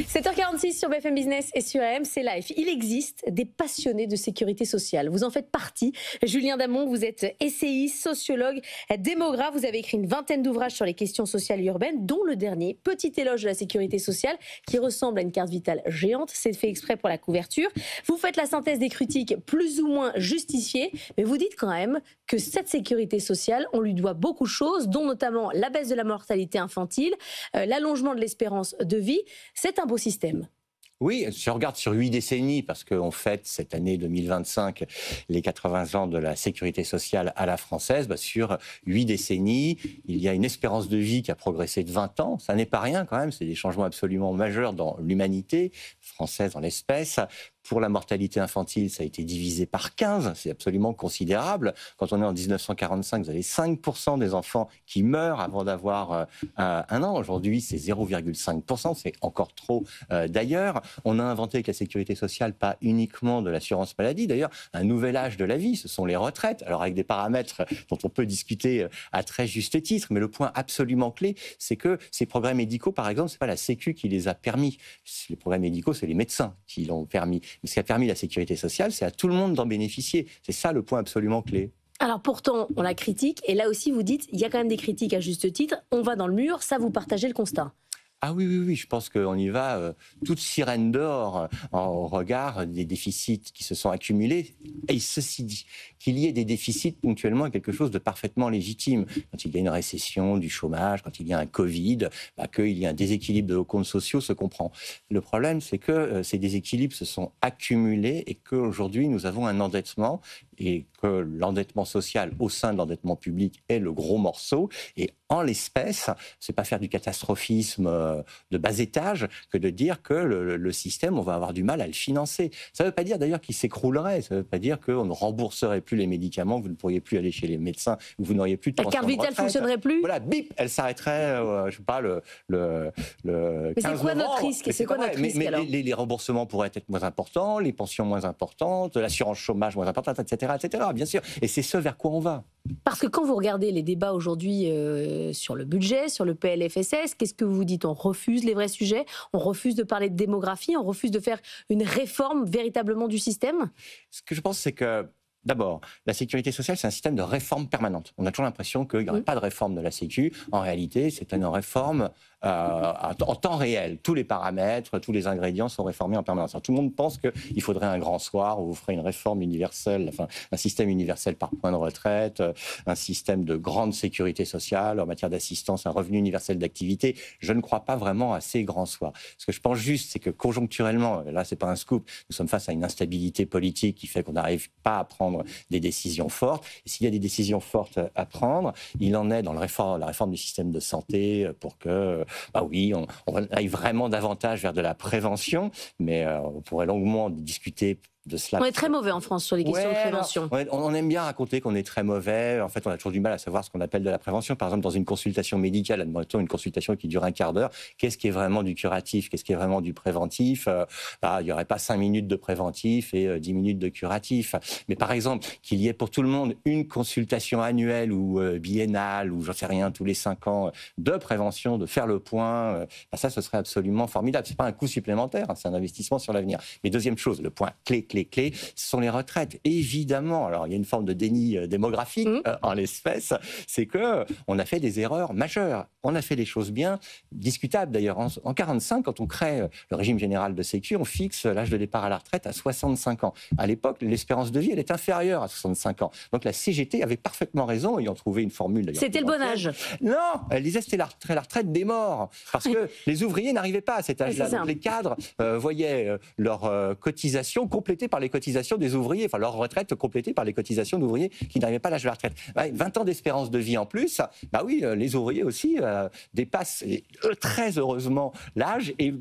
7h46 sur BFM Business et sur RMC Live. Il existe des passionnés de sécurité sociale. Vous en faites partie. Julien Damon, vous êtes essayiste, sociologue, démographe. Vous avez écrit une vingtaine d'ouvrages sur les questions sociales et urbaines, dont le dernier, Petit éloge de la sécurité sociale, qui ressemble à une carte vitale géante. C'est fait exprès pour la couverture. Vous faites la synthèse des critiques plus ou moins justifiées, mais vous dites quand même que cette sécurité sociale, on lui doit beaucoup de choses, dont notamment la baisse de la mortalité infantile, l'allongement de l'espérance de vie. C'est un beau système. Oui, si on regarde sur 8 décennies, parce qu'on fête cette année 2025 les 80 ans de la sécurité sociale à la française, sur 8 décennies, il y a une espérance de vie qui a progressé de 20 ans. Ça n'est pas rien quand même, c'est des changements absolument majeurs dans l'humanité française en l'espèce. Pour la mortalité infantile, ça a été divisé par 15, c'est absolument considérable. Quand on est en 1945, vous avez 5% des enfants qui meurent avant d'avoir 1 an. Aujourd'hui, c'est 0,5%, c'est encore trop d'ailleurs. On a inventé avec la sécurité sociale pas uniquement de l'assurance maladie, d'ailleurs, un nouvel âge de la vie, ce sont les retraites. Alors avec des paramètres dont on peut discuter à très juste titre, mais le point absolument clé, c'est que ces progrès médicaux, par exemple, c'est pas la Sécu qui les a permis. Les progrès médicaux, c'est les médecins qui l'ont permis. Mais ce qui a permis la sécurité sociale, c'est à tout le monde d'en bénéficier. C'est ça le point absolument clé. Alors pourtant, on la critique, et là aussi vous dites, il y a quand même des critiques à juste titre, on va dans le mur, ça vous partagez le constat? Ah oui, je pense qu'on y va toute sirène d'or au regard des déficits qui se sont accumulés. Et ceci dit, qu'il y ait des déficits ponctuellement est quelque chose de parfaitement légitime. Quand il y a une récession, du chômage, quand il y a un Covid, qu'il y a un déséquilibre de nos comptes sociaux, se comprend. Le problème, c'est que ces déséquilibres se sont accumulés et qu'aujourd'hui, nous avons un endettement et que l'endettement social au sein de l'endettement public est le gros morceau. Et en l'espèce, c'est pas faire du catastrophisme de bas étage que de dire que le système, on va avoir du mal à le financer. Ça ne veut pas dire d'ailleurs qu'il s'écroulerait, ça ne veut pas dire qu'on ne rembourserait plus les médicaments, que vous ne pourriez plus aller chez les médecins, que vous n'auriez plus de pension de retraite. La carte vitale ne fonctionnerait plus. Voilà, bip, elle s'arrêterait, je sais pas, le 15 mais c'est quoi notre risque? C'est quoi notre risque alors? Les remboursements pourraient être moins importants, les pensions moins importantes, l'assurance chômage moins importante, etc., bien sûr. Et c'est ce vers quoi on va. Parce que quand vous regardez les débats aujourd'hui sur le budget, sur le PLFSS, qu'est-ce que vous dites? On refuse les vrais sujets, on refuse de parler de démographie, on refuse de faire une réforme véritablement du système? Ce que je pense, c'est que d'abord, la sécurité sociale, c'est un système de réforme permanente. On a toujours l'impression qu'il n'y aurait pas de réforme de la Sécu. En réalité, c'est une réforme en temps réel. Tous les paramètres, tous les ingrédients sont réformés en permanence. Alors, tout le monde pense qu'il faudrait un grand soir où vous ferez une réforme universelle, enfin, un système universel par point de retraite, un système de grande sécurité sociale en matière d'assistance, un revenu universel d'activité. Je ne crois pas vraiment à ces grands soirs. Ce que je pense juste, c'est que conjoncturellement, là, c'est pas un scoop, nous sommes face à une instabilité politique qui fait qu'on n'arrive pas à prendre des décisions fortes. Et s'il y a des décisions fortes à prendre, il en est dans la réforme du système de santé pour que on aille vraiment davantage vers de la prévention, mais on pourrait longuement discuter de cela. On est très mauvais en France sur les questions de prévention. On aime bien raconter qu'on est très mauvais. En fait, on a toujours du mal à savoir ce qu'on appelle de la prévention. Par exemple, dans une consultation médicale, admettons une consultation qui dure un quart d'heure, qu'est-ce qui est vraiment du curatif? Qu'est-ce qui est vraiment du préventif? Il n'y aurait pas 5 minutes de préventif et 10 minutes de curatif. Mais par exemple, qu'il y ait pour tout le monde une consultation annuelle ou biennale, ou j'en sais rien, tous les 5 ans, de prévention, de faire le point, ça, ce serait absolument formidable. C'est pas un coût supplémentaire, c'est un investissement sur l'avenir. Mais deuxième chose, le point clé, ce sont les retraites. Évidemment, alors il y a une forme de déni démographique en l'espèce, c'est que on a fait des erreurs majeures. On a fait des choses bien, discutables d'ailleurs. En 1945, quand on crée le régime général de Sécu, on fixe l'âge de départ à la retraite à 65 ans. À l'époque, l'espérance de vie, elle est inférieure à 65 ans. Donc la CGT avait parfaitement raison, ayant trouvé une formule d'ailleurs. C'était le bon âge. Non, elle disait c'était la retraite des morts. Parce que les ouvriers n'arrivaient pas à cet âge-là. Donc les cadres voyaient leur cotisation complétée par les cotisations des ouvriers, enfin leur retraite complétée par les cotisations d'ouvriers qui n'arrivaient pas à l'âge de la retraite. 20 ans d'espérance de vie en plus, les ouvriers aussi dépassent très heureusement l'âge et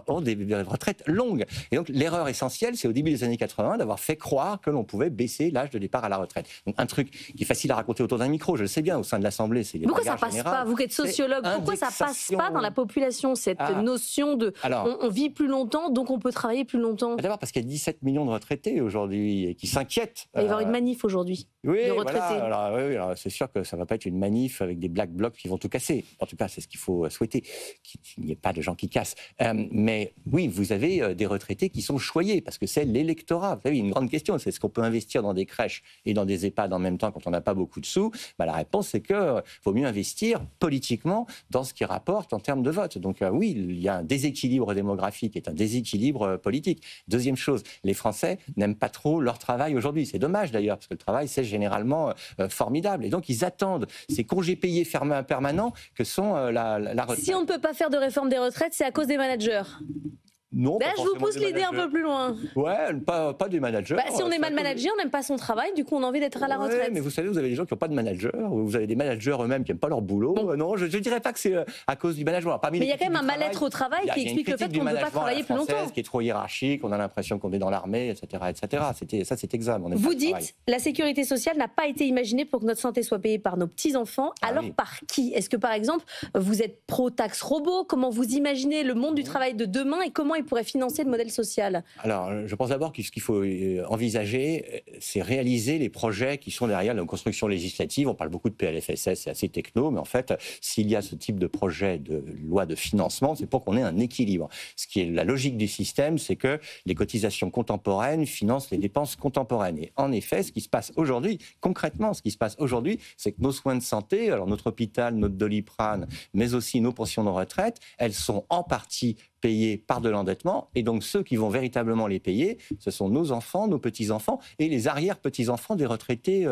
ont des retraites longues. Et donc l'erreur essentielle, c'est au début des années 80 d'avoir fait croire que l'on pouvait baisser l'âge de départ à la retraite. Donc un truc qui est facile à raconter autour d'un micro, je le sais bien, au sein de l'Assemblée, c'est les pourquoi ça passe générales. Pas, vous qui êtes sociologue, pourquoi ça passe pas dans la population, cette notion de on vit plus longtemps, donc on peut travailler plus longtemps? D'abord parce qu'il y a 17 millions de retraités aujourd'hui et qui s'inquiètent. Il va y avoir une manif aujourd'hui. Oui, de retraités. voilà. Alors, c'est sûr que ça ne va pas être une manif avec des black blocs qui vont tout casser. En tout cas, c'est ce qu'il faut souhaiter, qu'il n'y ait pas de gens qui cassent. Mais oui, vous avez des retraités qui sont choyés, parce que c'est l'électorat. Vous savez, une grande question, c'est est-ce qu'on peut investir dans des crèches et dans des EHPAD en même temps quand on n'a pas beaucoup de sous? La réponse, c'est qu'il vaut mieux investir politiquement dans ce qui rapporte en termes de vote. Donc oui, il y a un déséquilibre démographique et un déséquilibre politique. Deuxième chose, les Français n'aiment pas trop leur travail aujourd'hui. C'est dommage d'ailleurs, parce que le travail, c'est généralement formidable. Et donc, ils attendent ces congés payés permanents que sont la retraite. Si on ne peut pas faire de réforme des retraites, c'est à cause des managers. Non, Là, je vous pousse l'idée un peu plus loin. Ouais, pas des managers. Si on est mal managé, on n'aime pas son travail, du coup on a envie d'être à la retraite. Mais vous savez, vous avez des gens qui n'ont pas de manager, vous avez des managers eux-mêmes qui n'aiment pas leur boulot. Bon. Non, je ne dirais pas que c'est à cause du management. Mais il y a quand même un mal-être au travail qui explique le fait qu'on ne veut pas travailler plus longtemps. Qui est trop hiérarchique, on a l'impression qu'on est dans l'armée, etc. Ça, c'est exact. Vous dites, la sécurité sociale n'a pas été imaginée pour que notre santé soit payée par nos petits-enfants. Alors par qui? Est-ce que par exemple, vous êtes pro-taxe robot? Comment vous imaginez le monde du travail de demain et comment il pourrait financer le modèle social? Alors, je pense d'abord que ce qu'il faut envisager, c'est réaliser les projets qui sont derrière la construction législative. On parle beaucoup de PLFSS, c'est assez techno, mais en fait, s'il y a ce type de projet de loi de financement, c'est pour qu'on ait un équilibre. Ce qui est la logique du système, c'est que les cotisations contemporaines financent les dépenses contemporaines. Et en effet, ce qui se passe aujourd'hui, concrètement, ce qui se passe aujourd'hui, c'est que nos soins de santé, alors notre hôpital, notre Doliprane, mais aussi nos pensions de retraite, elles sont en partie payés par de l'endettement, et donc ceux qui vont véritablement les payer, ce sont nos enfants, nos petits-enfants et les arrière-petits-enfants des retraités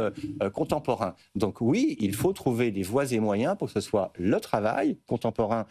contemporains. Donc oui, il faut trouver des voies et moyens pour que ce soit le travail contemporain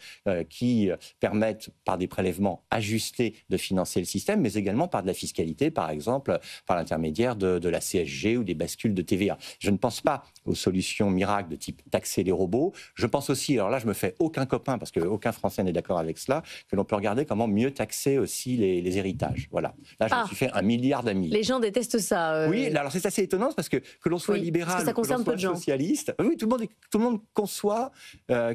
qui permette, par des prélèvements ajustés, de financer le système, mais également par de la fiscalité, par exemple, par l'intermédiaire de la CSG ou des bascules de TVA. Je ne pense pas aux solutions miracles de type taxer les robots. Je pense aussi, alors là je me fais aucun copain, parce qu'aucun Français n'est d'accord avec cela, que l'on peut regarder comment mieux taxer aussi les héritages. Voilà. Là, je me suis fait 1 milliard d'amis. Les gens détestent ça. Oui, alors c'est assez étonnant parce que l'on soit libéral, que l'on soit socialiste, oui, tout le monde conçoit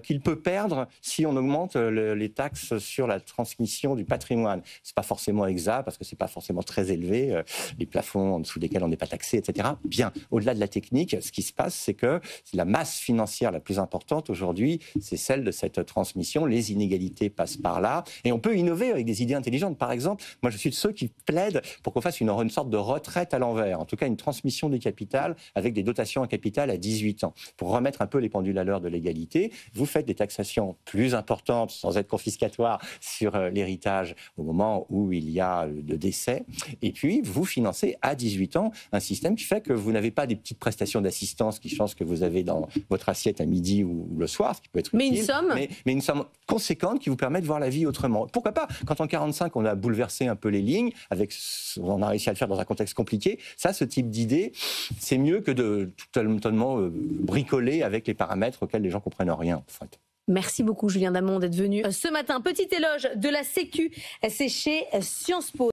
qu'il peut perdre si on augmente les taxes sur la transmission du patrimoine. C'est pas forcément exact parce que c'est pas forcément très élevé, les plafonds en dessous desquels on n'est pas taxé, etc. Bien, au-delà de la technique, ce qui se passe, c'est que la masse financière la plus importante aujourd'hui, c'est celle de cette transmission. Les inégalités passent par là et on peut innover avec des idées intelligentes. Par exemple, moi je suis de ceux qui plaident pour qu'on fasse une sorte de retraite à l'envers, en tout cas une transmission du capital avec des dotations en capital à 18 ans. Pour remettre un peu les pendules à l'heure de l'égalité, vous faites des taxations plus importantes, sans être confiscatoires, sur l'héritage au moment où il y a le décès, et puis vous financez à 18 ans un système qui fait que vous n'avez pas des petites prestations d'assistance qui changent ce que vous avez dans votre assiette à midi ou le soir, ce qui peut être utile, mais une somme conséquente qui vous permet de voir la vie autrement. Pourquoi pas? Quand en 45, on a bouleversé un peu les lignes, on a réussi à le faire dans un contexte compliqué, ce type d'idée, c'est mieux que de totalement bricoler avec les paramètres auxquels les gens comprennent rien, en fait. Merci beaucoup, Julien Damon, d'être venu ce matin. Petit éloge de la Sécu, c'est chez Sciences Po.